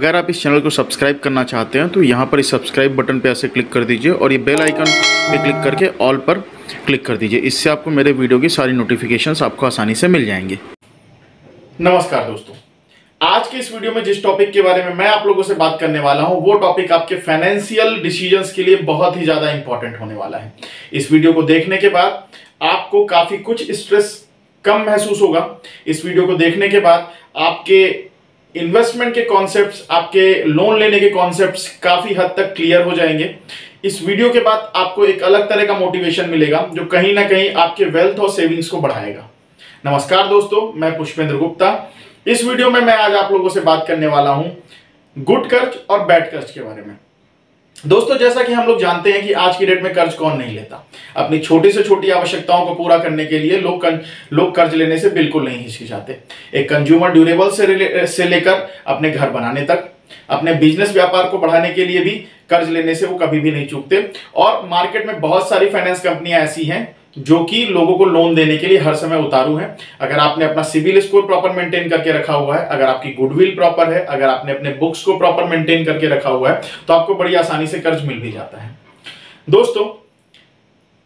अगर आप इस चैनल को सब्सक्राइब करना चाहते हैं तो यहाँ पर इस सब्सक्राइब बटन पे ऐसे क्लिक कर दीजिए और ये बेल आइकन पे क्लिक करके ऑल पर क्लिक कर दीजिए। इससे आपको मेरे वीडियो की सारी नोटिफिकेशंस आपको आसानी से मिल जाएंगे। नमस्कार दोस्तों, आज के इस वीडियो में जिस टॉपिक के बारे में मैं आप लोगों से बात करने वाला हूं वो टॉपिक आपके फाइनेंशियल डिसीजंस के लिए बहुत ही ज्यादा इंपॉर्टेंट होने वाला है। इस वीडियो को देखने के बाद आपको काफी कुछ स्ट्रेस कम महसूस होगा। इस वीडियो को देखने के बाद आपके इन्वेस्टमेंट के कॉन्सेप्ट्स, आपके लोन लेने के कॉन्सेप्ट्स काफी हद तक क्लियर हो जाएंगे। इस वीडियो के बाद आपको एक अलग तरह का मोटिवेशन मिलेगा जो कहीं ना कहीं आपके वेल्थ और सेविंग्स को बढ़ाएगा। नमस्कार दोस्तों, मैं पुष्पेंद्र गुप्ता। इस वीडियो में मैं आज आप लोगों से बात करने वाला हूं गुड कर्ज और बैड कर्ज के बारे में। दोस्तों, जैसा कि हम लोग जानते हैं कि आज की डेट में कर्ज कौन नहीं लेता। अपनी छोटी से छोटी आवश्यकताओं को पूरा करने के लिए लोग कर्ज लेने से बिल्कुल नहीं हिचकिचाते। एक कंज्यूमर ड्यूरेबल से लेकर अपने घर बनाने तक, अपने बिजनेस व्यापार को बढ़ाने के लिए भी कर्ज लेने से वो कभी भी नहीं चूकते। और मार्केट में बहुत सारी फाइनेंस कंपनियां ऐसी हैं जो कि लोगों को लोन देने के लिए हर समय उतारू है। अगर आपने अपना सिविल स्कोर प्रॉपर मेंटेन करके रखा हुआ है, अगर आपकी गुडविल प्रॉपर है, अगर आपने अपने बुक्स को प्रॉपर मेंटेन करके रखा हुआ है तो आपको बड़ी आसानी से कर्ज मिल भी जाता है। दोस्तों,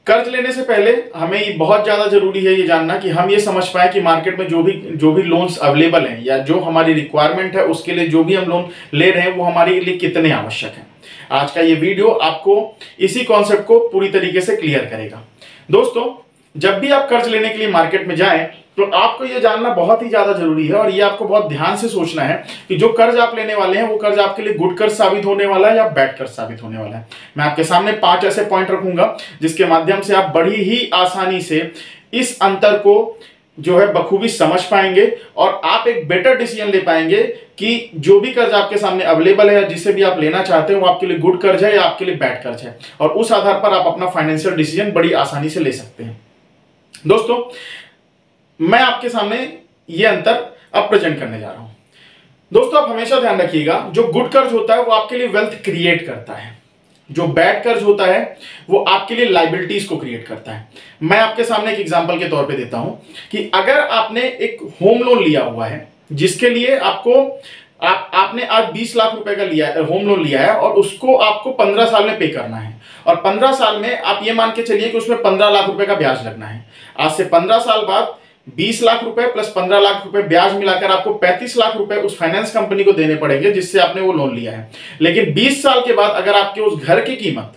कर्ज लेने से पहले हमें ये बहुत ज्यादा जरूरी है ये जानना कि हम ये समझ पाए कि मार्केट में जो भी लोन्स अवेलेबल हैं या जो हमारी रिक्वायरमेंट है उसके लिए जो भी हम लोन ले रहे हैं वो हमारे लिए कितने आवश्यक है। आज का ये वीडियो आपको इसी कॉन्सेप्ट को पूरी तरीके से क्लियर करेगा। दोस्तों, जब भी आप कर्ज लेने के लिए मार्केट में जाएं तो आपको यह जानना बहुत ही ज्यादा जरूरी है और ये आपको बहुत ध्यान से सोचना है कि जो कर्ज आप लेने वाले हैं वो कर्ज आपके लिए गुड कर्ज साबित होने वाला है या बैड कर्ज साबित होने वाला है। मैं आपके सामने 5 ऐसे पॉइंट रखूंगा जिसके माध्यम से आप बड़ी ही आसानी से इस अंतर को जो है बखूबी समझ पाएंगे और आप एक बेटर डिसीजन ले पाएंगे कि जो भी कर्ज आपके सामने अवेलेबल है या जिसे भी आप लेना चाहते हैं वो आपके लिए गुड कर्ज है या आपके लिए बैड कर्ज है, और उस आधार पर आप अपना फाइनेंशियल डिसीजन बड़ी आसानी से ले सकते हैं। दोस्तों, मैं आपके सामने ये अंतर अब प्रेजेंट करने जा रहा हूं। दोस्तों, आप हमेशा ध्यान रखिएगा, जो गुड कर्ज होता है वो आपके लिए वेल्थ क्रिएट करता है, जो बैड कर्ज होता है वो आपके लिए लायबिलिटीज को क्रिएट करता है। मैं आपके सामने एक एग्जांपल के तौर पे देता हूं कि अगर आपने एक होम लोन लिया हुआ है जिसके लिए आपने आज 20 लाख रुपए का लिया है, होम लोन लिया है, और उसको आपको 15 साल में पे करना है, और 15 साल में आप ये मान के चलिए कि उसमें 15 लाख रुपए का ब्याज लगना है। आज से 15 साल बाद 20 लाख रुपए प्लस 15 लाख रुपए ब्याज मिलाकर आपको 35 लाख रुपए उस फाइनेंस कंपनी को देने पड़ेंगे जिससे आपने वो लोन लिया है। लेकिन 20 साल के बाद अगर आपके उस घर की कीमत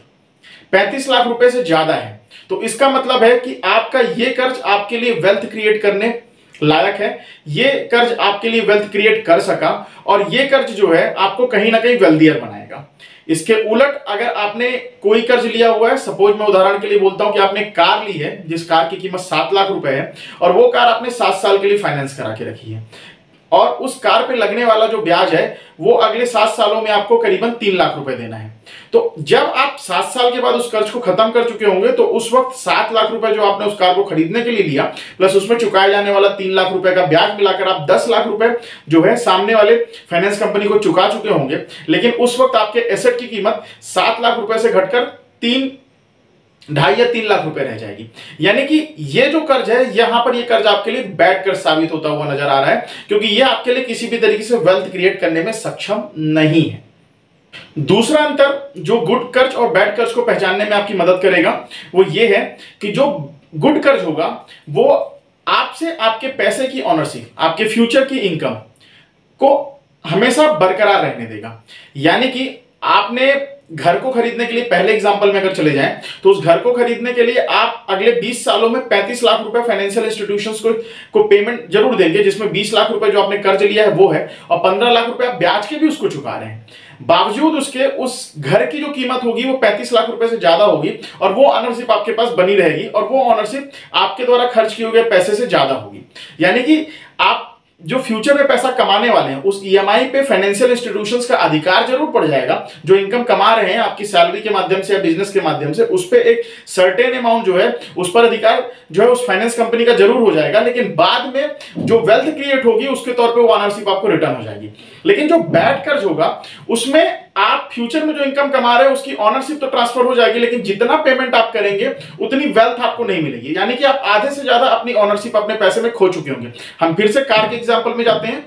35 लाख रुपए से ज्यादा है तो इसका मतलब है कि आपका ये कर्ज आपके लिए वेल्थ क्रिएट करने लायक है, ये कर्ज आपके लिए वेल्थ क्रिएट कर सका, और ये कर्ज जो है आपको कहीं ना कहीं वेल्थियर बनाएगा। इसके उलट अगर आपने कोई कर्ज लिया हुआ है, सपोज मैं उदाहरण के लिए बोलता हूं कि आपने कार ली है जिस कार की कीमत 7 लाख रुपए है और वो कार आपने 7 साल के लिए फाइनेंस करा के रखी है, और उस कार पे लगने वाला जो ब्याज है वो अगले 7 सालों में आपको करीबन 3 लाख रुपए देना है। तो जब आप 7 साल के बाद उस कर्ज को खत्म कर चुके होंगे तो उस वक्त 7 लाख रुपए जो आपने उस कार को खरीदने के लिए लिया प्लस उसमें चुकाया जाने वाला 3 लाख रुपए का ब्याज मिलाकर आप 10 लाख रुपए जो है सामने वाले फाइनेंस कंपनी को चुका चुके होंगे। लेकिन उस वक्त आपके एसेट की कीमत 7 लाख रुपए से घटकर 2.5 या 3 लाख रुपए रह जाएगी। यानी कि ये जो कर्ज है, यहां पर ये कर्ज आपके लिए बैड कर्ज साबित होता हुआ नजर आ रहा है, क्योंकि ये आपके लिए किसी भी तरीके से वेल्थ क्रिएट करने में सक्षम नहीं है। दूसरा अंतर जो गुड कर्ज और बैड कर्ज को पहचानने में आपकी मदद करेगा वो ये है कि जो गुड कर्ज होगा वो आपसे आपके पैसे की ऑनरशिप, आपके फ्यूचर की इनकम को हमेशा बरकरार रहने देगा। यानी कि आपने घर को खरीदने के लिए, पहले एग्जांपल में अगर चले जाएं तो उस घर को खरीदने के लिए आप अगले 20 सालों में 35 लाख रुपए फाइनेंशियल इंस्टीट्यूशंस को पेमेंट जरूर देंगे, जिसमें 20 लाख रुपए जो आपने कर्ज लिया है वो है और 15 लाख रुपए आप ब्याज के भी उसको चुका रहे हैं। बावजूद उसके उस घर की जो कीमत होगी वो 35 लाख रुपए से ज्यादा होगी और वो ऑनरशिप आपके पास बनी रहेगी और वो ऑनरशिप आपके द्वारा खर्च किए हुए पैसे से ज्यादा होगी। यानी कि आप जो फ्यूचर में पैसा कमाने वाले हैं उस ईएमआई पे फाइनेंशियल इंस्टीट्यूशंस का अधिकार जरूर पड़ जाएगा। जो इनकम कमा रहे हैं आपकी सैलरी के माध्यम से या बिजनेस के माध्यम से, उस पे एक सर्टेन अमाउंट जो है उस पर अधिकार जो है उस फाइनेंस कंपनी का जरूर हो जाएगा, लेकिन बाद में जो वेल्थ क्रिएट होगी उसके तौर पे वो ऑनरशिप आपको रिटर्न हो जाएगी। लेकिन जो बैड कर्ज होगा उसमें आप फ्यूचर में जो इनकम कमा रहे हैं उसकी ऑनरशिप तो ट्रांसफर हो जाएगी, लेकिन जितना पेमेंट आप करेंगे उतनी वेल्थ आपको नहीं मिलेगी। यानी कि आप आधे से ज्यादा अपनी ऑनरशिप अपने पैसे में खो चुके होंगे। हम फिर से कार के एग्जांपल में जाते हैं।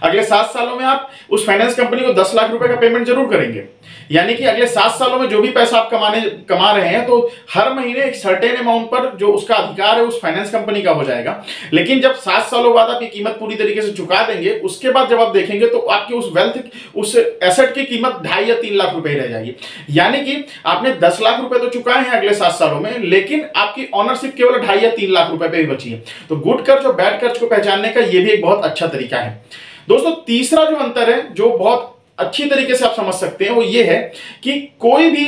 अगले 7 सालों में आप उस फाइनेंस कंपनी को 10 लाख रुपए का पेमेंट जरूर करेंगे। यानी कि अगले 7 सालों में जो भी पैसा आप कमा रहे हैं, तो हर महीने एक सर्टेन अमाउंट पर जो उसका अधिकार है उस फाइनेंस कंपनी का हो जाएगा। लेकिन जब 7 सालों बाद आप ये कीमत पूरी तरीके से चुका देंगे, उसके बाद जब आप देखेंगे तो आपकी उस वेल्थ, उस एसेट की कीमत 2.5 या 3 लाख रुपए ही रह जाएगी। यानी कि आपने 10 लाख रुपए तो चुकाए हैं अगले 7 सालों में, लेकिन आपकी ऑनरशिप केवल 2.5 या 3 लाख रुपए पे ही बची है। तो गुड कर्ज और बैड कर्ज को पहचानने का यह भी एक बहुत अच्छा तरीका है। दोस्तों, तीसरा जो अंतर है, जो बहुत अच्छी तरीके से आप समझ सकते हैं, वो ये है कि कोई भी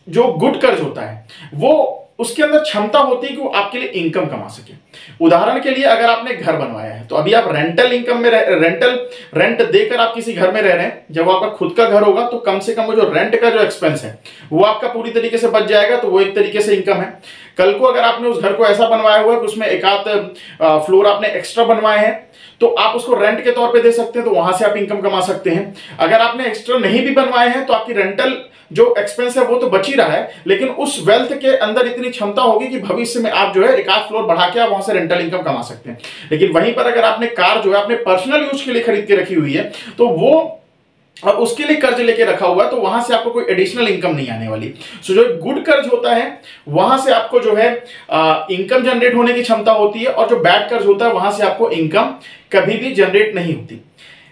जो गुड कर्ज होता है, वो उसके अंदर क्षमता होती है कि वो आपके लिए इनकम कमा सके। उदाहरण के लिए, अगर आपने घर बनवाया है तो अभी आप रेंटल इनकम में रेंट देकर आप किसी घर में रह रहे हैं। जब आपका खुद का घर होगा तो कम से कम वो जो रेंट का जो एक्सपेंस है वो आपका पूरी तरीके से बच जाएगा, तो वो एक तरीके से इनकम है। कल को अगर आपने उस घर को ऐसा बनवाया हुआ है कि उसमें एक आध फ्लोर आपने एक्स्ट्रा बनवाए हैं, तो आप उसको रेंट के तौर पे दे सकते हैं, तो वहां से आप इनकम कमा सकते हैं। अगर आपने एक्स्ट्रा नहीं भी बनवाए हैं तो आपकी रेंटल जो एक्सपेंस है वो तो बच ही रहा है, लेकिन उस वेल्थ के अंदर इतनी क्षमता होगी कि भविष्य में आप जो है एक आध फ्लोर बढ़ा के आप वहां से रेंटल इनकम कमा सकते हैं। लेकिन वहीं पर अगर आपने कार जो है अपने पर्सनल यूज के लिए खरीद के रखी हुई है, तो वो और उसके लिए कर्ज लेके रखा हुआ है, तो वहां से आपको कोई एडिशनल इनकम नहीं आने वाली। सो जो गुड कर्ज होता है वहां से आपको जो है इनकम जनरेट होने की क्षमता होती है, और जो बैड कर्ज होता है वहां से आपको इनकम कभी भी जनरेट नहीं होती।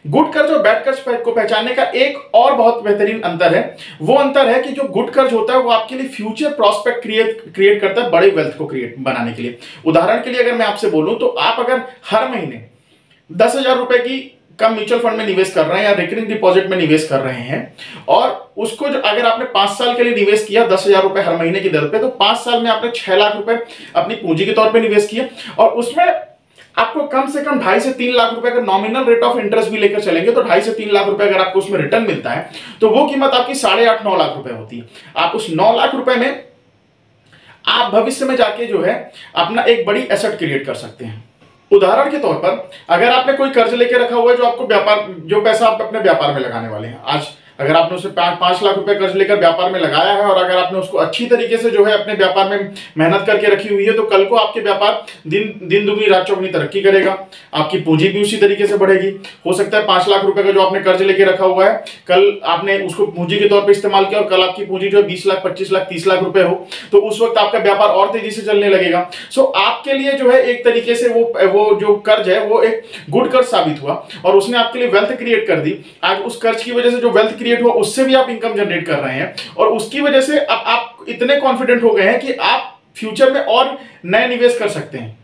गुड कर्ज और बैड कर्ज को पहचानने का एक और बहुत बेहतरीन अंतर है। वो अंतर है कि जो गुड कर्ज होता है वो आपके लिए फ्यूचर प्रॉस्पेक्ट क्रिएट करता है, बड़े वेल्थ को बनाने के लिए। उदाहरण के लिए अगर मैं आपसे बोलूं, तो आप अगर हर महीने 10,000 रुपए की कम म्यूचुअल फंड में निवेश कर रहे हैं या रिकरिंग डिपॉजिट में निवेश कर रहे हैं, और उसको जो अगर आपने 5 साल के लिए निवेश किया 10,000 रुपए हर महीने की दर पे, तो 5 साल में आपने 6 लाख रुपए अपनी पूंजी के तौर पे निवेश किया, और उसमें आपको कम से कम 2.5 से 3 लाख रुपए का नॉमिनल रेट ऑफ इंटरेस्ट भी लेकर चलेंगे, तो 2.5 से 3 लाख रुपए अगर आपको उसमें रिटर्न मिलता है, तो वो कीमत आपकी 8.5-9 लाख रुपए होती है। आप उस 9 लाख रुपए में आप भविष्य में जाके जो है अपना एक बड़ी एसेट क्रिएट कर सकते हैं। उदाहरण के तौर पर, अगर आपने कोई कर्ज लेके रखा हुआ है जो आपको जो पैसा आप अपने व्यापार में लगाने वाले हैं, आज अगर आपने उसे 5 लाख रुपए कर्ज लेकर व्यापार में लगाया है, और अगर आपने उसको अच्छी तरीके से जो है अपने व्यापार में मेहनत करके रखी हुई है, तो कल को आपके व्यापार दिन दुगनी रात चौगुनी तरक्की करेगा, आपकी पूंजी भी उसी तरीके से बढ़ेगी। हो सकता है 5 लाख रुपए का जो आपने कर्ज लेके रखा हुआ है, कल आपने उसको पूंजी के तौर पर इस्तेमाल किया, और कल आपकी पूंजी जो है 20 लाख, 25 लाख, 30 लाख रुपए हो, तो उस वक्त आपका व्यापार और तेजी से चलने लगेगा। सो आपके लिए जो है एक तरीके से वो जो कर्ज है वो एक गुड कर्ज साबित हुआ, और उसने आपके लिए वेल्थ क्रिएट कर दी। आज उस कर्ज की वजह से जो वेल्थ क्रिएट हुआ, उससे भी आप इनकम जनरेट कर रहे हैं, और उसकी वजह से अब आप इतने कॉन्फिडेंट हो गए हैं कि आप फ्यूचर में और नए निवेश कर सकते हैं।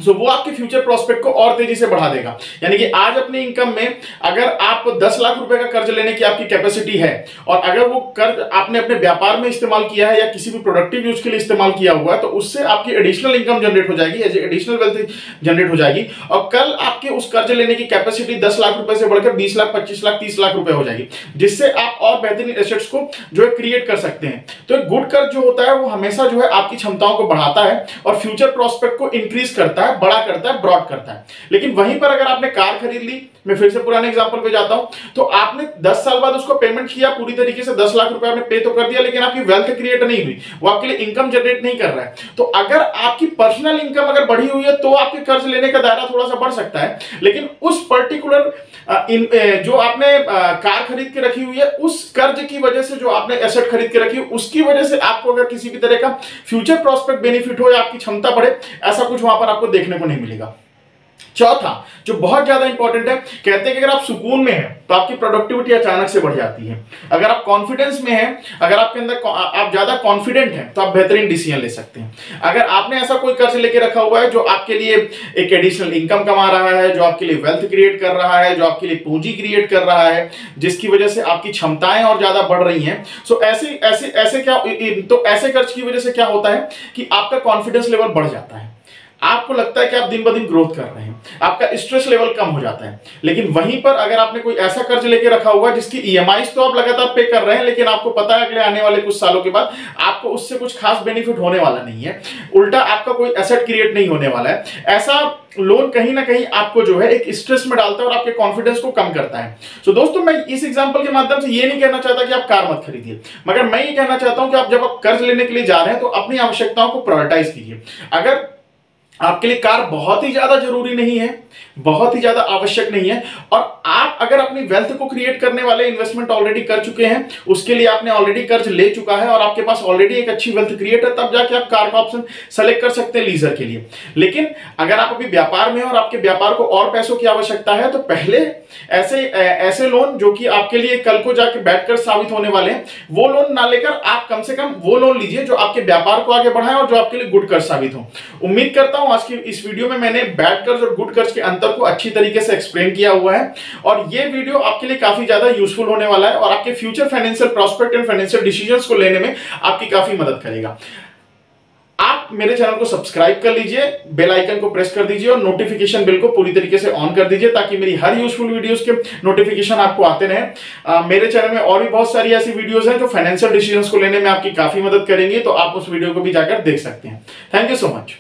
सो वो आपके फ्यूचर प्रोस्पेक्ट को और तेजी से बढ़ा देगा। यानी कि आज अपनी इनकम में अगर आप 10 लाख रुपए का कर्ज लेने की आपकी कैपेसिटी है, और अगर वो कर्ज आपने अपने व्यापार में इस्तेमाल किया है या किसी भी प्रोडक्टिव यूज के लिए इस्तेमाल किया हुआ है, तो उससे आपकी एडिशनल इनकम जनरेट हो जाएगी, एडिशनल वेल्थ जनरेट हो जाएगी, और कल आपके उस कर्ज लेने की कैपेसिटी 10 लाख रुपए से बढ़कर 20 लाख, 25 लाख, 30 लाख रुपए हो जाएगी, जिससे आप और बेहतरीन एसेट्स को जो है क्रिएट कर सकते हैं। तो गुड कर्ज जो होता है वो हमेशा जो है आपकी क्षमताओं को बढ़ाता है और फ्यूचर प्रोस्पेक्ट को इंक्रीज करता है, बड़ा करता है, ब्रॉड करता है। लेकिन वहीं पर अगर आपने कार खरीद ली, मैं फिर से पुराने एग्जांपल पे जाता हूं, तो आपने 10 साल बाद उसको पेमेंट किया, पूरी तरीके से 10 लाख रुपए आपने पे तो कर दिया, लेकिन आपकी वेल्थ क्रिएट नहीं हुई, वो आपके लिए इनकम जनरेट नहीं कर रहा है। तो अगर आपकी पर्सनल इनकम अगर बढ़ी हुई है तो आपके कर्ज लेने का दायरा थोड़ा सा बढ़ सकता है, लेकिन उस पर्टिकुलर जो आपने कार खरीद के रखी हुई है, उस कर्ज की वजह से जो आपने एसेट खरीद के रखी है, उसकी वजह से आपको अगर किसी भी तरह का फ्यूचर प्रोस्पेक्ट बेनिफिट हो या आपकी क्षमता बढ़े, ऐसा कुछ वहां पर आपको देखने को नहीं मिलेगा। चौथा जो बहुत ज्यादा इंपॉर्टेंट है, कहते हैं कि अगर आप सुकून में हैं तो आपकी प्रोडक्टिविटी अचानक से बढ़ जाती है। अगर आप कॉन्फिडेंस में हैं, अगर आपके अंदर आप ज्यादा कॉन्फिडेंट हैं, तो आप बेहतरीन डिसीजन ले सकते हैं। अगर आपने ऐसा कोई कर्ज लेके रखा हुआ है जो आपके लिए एक एडिशनल इनकम कमा रहा है, जो आपके लिए वेल्थ क्रिएट कर रहा है, जो आपके लिए पूंजी क्रिएट कर रहा है, जिसकी वजह से आपकी क्षमताएं और ज्यादा बढ़ रही हैं, सो ऐसे कर्ज की वजह से क्या होता है कि आपका कॉन्फिडेंस लेवल बढ़ जाता है, आपको लगता है कि आप दिन ब दिन ग्रोथ कर रहे हैं, आपका स्ट्रेस लेवल कम हो जाता है। लेकिन वहीं पर अगर आपने कोई ऐसा कर्ज लेके रखा हुआ है जिसकी ईएमआईज तो आप लगातार पे कर रहे हैं, लेकिन आपको पता है अगले आने वाले कुछ सालों के बाद आपको उससे कुछ खास बेनिफिट होने वाला नहीं है, उल्टा आपका कोई एसेट क्रिएट नहीं होने वाला है, ऐसा लोन कहीं ना कहीं आपको जो है एक स्ट्रेस में डालता है और आपके कॉन्फिडेंस को कम करता है। सो दोस्तों, मैं इस एग्जांपल के माध्यम से ये नहीं कहना चाहता कि आप कार मत खरीदिए, मगर मैं ये कहना चाहता हूं कि आप जब आप कर्ज लेने के लिए जा रहे हैं तो अपनी आवश्यकताओं को प्रायोरिटाइज कीजिए। अगर आपके लिए कार बहुत ही ज्यादा जरूरी नहीं है, बहुत ही ज्यादा आवश्यक नहीं है। और आप अगर अपनी वेल्थ को क्रिएट करने वाले इन्वेस्टमेंट ऑलरेडी कर चुके हैं, उसके लिए आपने ऑलरेडी कर्ज ले चुका है और आपके पास ऑलरेडी एक अच्छी वेल्थ क्रिएट है, तब जाके आप कार का ऑप्शन सेलेक्ट कर सकते हैं लीजर के लिए। लेकिन अगर आप अभी व्यापार में और आपके व्यापार को और पैसों की आवश्यकता है, तो पहले ऐसे लोन जो कि आपके लिए कल को जाके बैठकर साबित होने वाले हैं, वो लोन ना लेकर आप कम से कम वो लोन लीजिए जो आपके व्यापार को आगे बढ़ाए और जो आपके लिए गुड कर्ज साबित हो। उम्मीद करता हूं आज की इस वीडियो में मैंने बैड कर्ज और गुड कर्ज के अंतर को अच्छी तरीके से एक्सप्लेन किया हुआ है, और ये वीडियो आपके लिए काफी ज्यादा यूजफुल होने वाला है और आपके future financial prospect and financial decisions को लेने में आपकी काफी मदद करेगा। आप मेरे चैनल को सब्सक्राइब कर लीजिए, बेल आइकन को प्रेस कर दीजिए और नोटिफिकेशन बिल को पूरी तरीके से ऑन कर दीजिए, ताकि मेरी हर यूजफुल वीडियोस के नोटिफिकेशन आपको आते रहे। मेरे चैनल में और भी बहुत सारी ऐसी वीडियोस हैं जो फाइनेंशियल डिसीजंस को लेने में आपकी काफी मदद करेंगी, तो आप उस वीडियो को भी जाकर देख सकते हैं। Thank you so much.